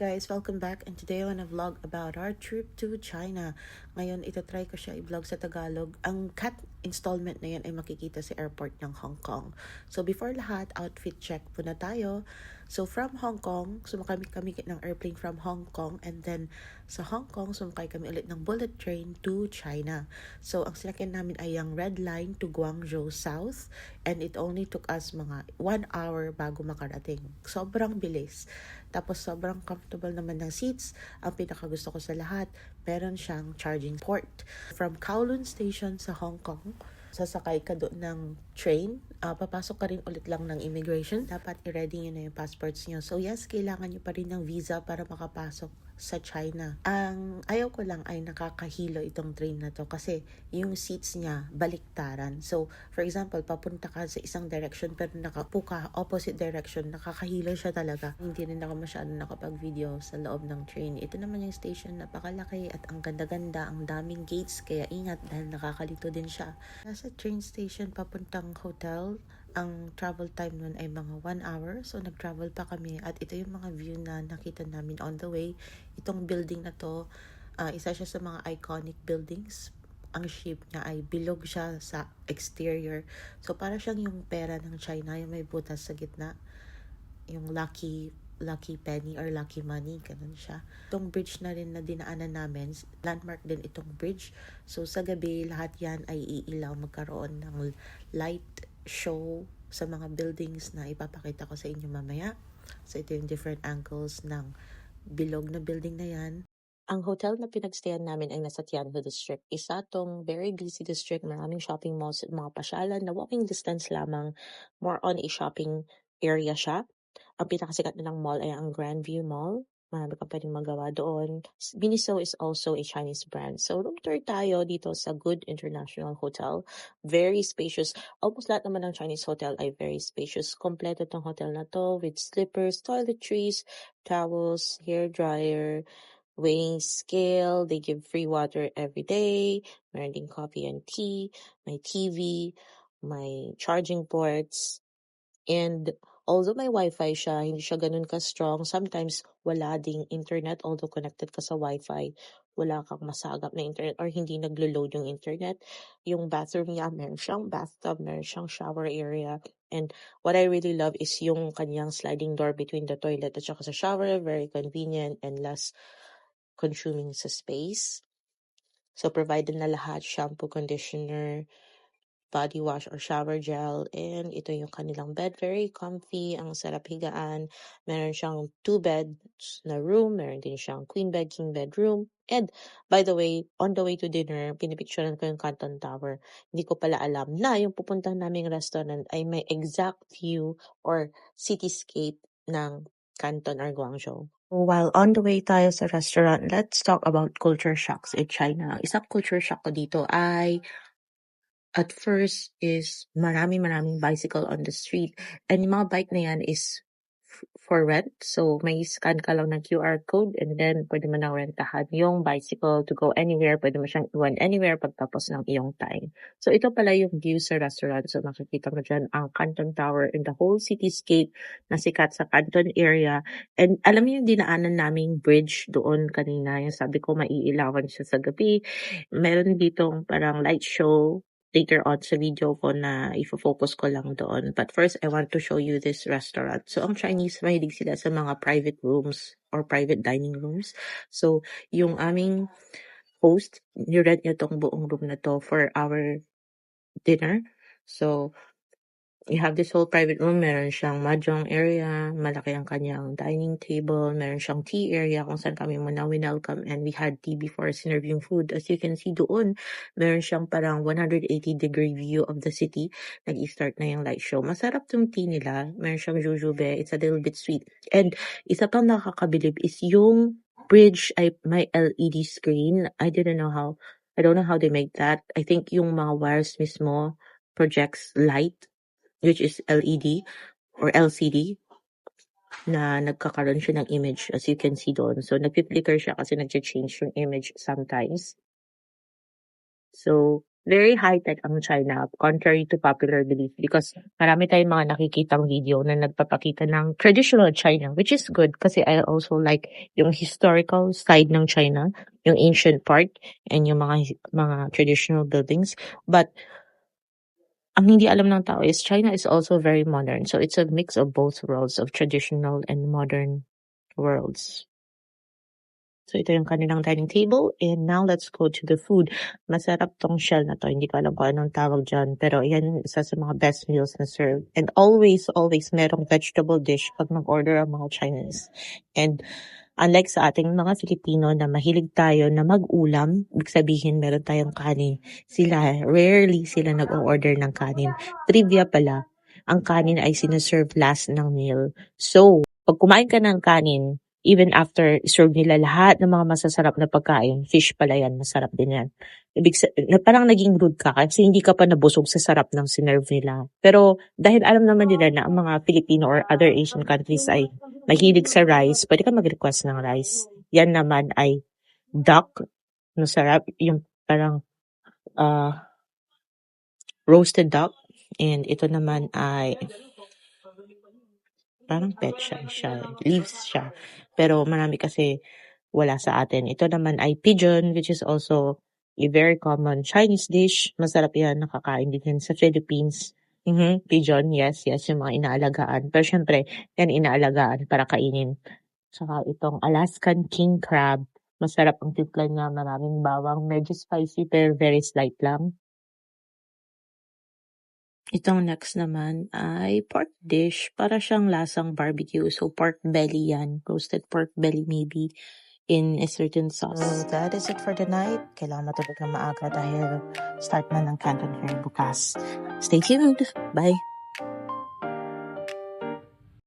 guys, welcome back, and today I wanna vlog about our trip to China. Ngayon, itatry ko siya i-vlog sa Tagalog. Ang cat installment na yan ay makikita sa airport ng Hong Kong. So before lahat, outfit check muna tayo. So from Hong Kong, sumakay kami ng airplane from Hong Kong, and then sa Hong Kong, sumakay kami ulit ng bullet train to China. So ang sinakyan namin ay yung Red Line to Guangzhou South, and it only took us mga 1 hour bago makarating. Sobrang bilis. Tapos sobrang comfortable naman ng seats. Ang pinakagusto ko sa lahat, meron siyang charging port. From Kowloon Station sa Hong Kong, sasakay ka doon ng train, papasok ka rin ulit lang ng immigration. Dapat i-ready nyo na yung passports nyo. So yes, kailangan nyo pa rin ng visa para makapasok sa China. Ang ayaw ko lang ay nakakahilo itong train na to kasi yung seats niya baliktaran. So, for example, papunta ka sa isang direction pero nakapo ka opposite direction, nakakahilo siya talaga. Hindi rin ako masyado nakapag-video sa loob ng train. Ito naman yung station, napakalaki at ang ganda-ganda, ang daming gates, kaya ingat dahil nakakalito din siya. Nasa train station papuntang hotel, ang travel time nun ay mga 1 hour. So, nag-travel pa kami at ito yung mga view na nakita namin on the way. Itong building na to, isa siya sa mga iconic buildings. Ang shape niya ay bilog siya sa exterior. So, para siyang yung pera ng China, yung may butas sa gitna. Yung lucky penny or lucky money, ganun siya. Itong bridge na rin na dinaanan namin, landmark din itong bridge. So, sa gabi, lahat yan ay iilaw, magkaroon ng light show sa mga buildings na ipapakita ko sa inyo mamaya. So, ito yung different angles ng bilog na building na yan. Ang hotel na pinagstayan namin ay nasa Tianhe District. Isa tong very busy district, maraming shopping malls at mga pasyalan na walking distance lamang, more on a shopping area siya. Ang pinakasikat na ng mall ay ang Grandview Mall. Marami ka pwedeng magawa doon. Miniso is also a Chinese brand. So, room tour tayo dito sa Good International Hotel. Very spacious. Almost lahat naman ng Chinese hotel ay very spacious. Kompleto tong hotel na to with slippers, toiletries, towels, hair dryer, weighing scale. They give free water every day. Meron din coffee and tea. May TV. May charging ports. And although may Wi-Fi siya, hindi siya ganun ka-strong. Sometimes wala ding internet, although connected ka sa Wi-Fi, wala kang masagap na internet or hindi naglo-load yung internet. Yung bathroom niya, meron siyang bathtub, meron siyang shower area. And what I really love is yung kanyang sliding door between the toilet at saka sa shower. Very convenient and less consuming sa space. So provided na lahat, shampoo, conditioner, body wash or shower gel, and ito yung kanilang bed, very comfy, ang sarap higaan. Meron siyang 2 beds na room, meron din siyang queen bed, king bed room. And by the way, on the way to dinner, pinipicturean ko yung Canton Tower. Hindi ko pala alam na yung pupuntahan naming restaurant ay may exact view or cityscape ng Canton or Guangzhou. While on the way tayo sa restaurant, let's talk about culture shocks in China. Isang culture shock ko dito ay at first is maraming bicycle on the street. And yung mga bike na yan is for rent. So, may scan ka lang ng QR code and then pwede mo nang rentahan yung bicycle to go anywhere. Pwede mo siyang iwan anywhere pagtapos ng iyong time. So, ito pala yung view sa restaurant. So, makikita mo dyan ang Canton Tower and the whole cityscape na sikat sa Canton area. And alam mo yung dinaanan naming bridge doon kanina. Yung sabi ko, maiilawan siya sa gabi. Meron ditong parang light show later on sa video ko na ifo-focus ko lang doon. But first, I want to show you this restaurant. So, ang Chinese, mahilig sila sa mga private rooms or private dining rooms. So, yung aming host, nirent niya tong buong room na to for our dinner. So, we have this whole private room. Meron siyang mahjong area, malaki ang kanyang dining table, meron siyang tea area kung saan kami muna winelcome, and we had tea before serving food. As you can see doon, meron siyang parang 180-degree view of the city. Nag-i-start na yung light show. Masarap tong tea nila. Meron siyang jujube. It's a little bit sweet. And isa pang nakakabilib is yung bridge ay may LED screen. I don't know how they make that. I think yung mga wires mismo projects light, which is LED or LCD, na nagkakaroon siya ng image, as you can see doon. So, nagpi-flicker siya kasi nag-change yung image sometimes. So, very high-tech ang China, contrary to popular belief, because marami tayong mga nakikitang video na nagpapakita ng traditional China, which is good kasi I also like yung historical side ng China, yung ancient part, and yung mga traditional buildings. But ang hindi alam ng tao is China is also very modern. So it's a mix of both worlds, of traditional and modern worlds. So ito yung kanilang dining table. And now let's go to the food. Masarap tong shell na to. Hindi ko alam kung anong tawag dyan. Pero yan yung isa sa mga best meals na serve. And always merong vegetable dish pag mag-order ang mga Chinese. And unlike sa ating mga Filipino na mahilig tayo na mag-ulam, ibig sabihin meron tayong kanin. Rarely sila nag-order ng kanin. Trivia pala, ang kanin ay sineserve last ng meal. So, pag kumain ka ng kanin, even after serve nila lahat ng mga masasarap na pagkain, fish pala yan, masarap din yan. Parang naging rude ka kasi hindi ka pa nabusog sa sarap ng sinerve nila. Pero dahil alam naman nila na ang mga Filipino or other Asian countries ay mahilig sa rice, pwede ka mag-request ng rice. Yan naman ay duck, masarap, yung parang roasted duck. And ito naman ay parang pet siya, leaves siya. Pero marami kasi wala sa atin. Ito naman ay pigeon, which is also a very common Chinese dish. Masarap yan, nakakain din yan sa Philippines. Pigeon, yes, yung mga inaalagaan. Pero syempre, yan inaalagaan para kainin. Saka itong Alaskan king crab. Masarap ang timpla niya, maraming bawang, medyo spicy pero very slight lang. Itong next naman ay pork dish. Para siyang lasang barbecue. So, pork belly yan. Roasted pork belly maybe in a certain sauce. So, that is it for the night. Kailangan matulog na maaga dahil start na ng Canton Fair bukas. Stay tuned. Bye!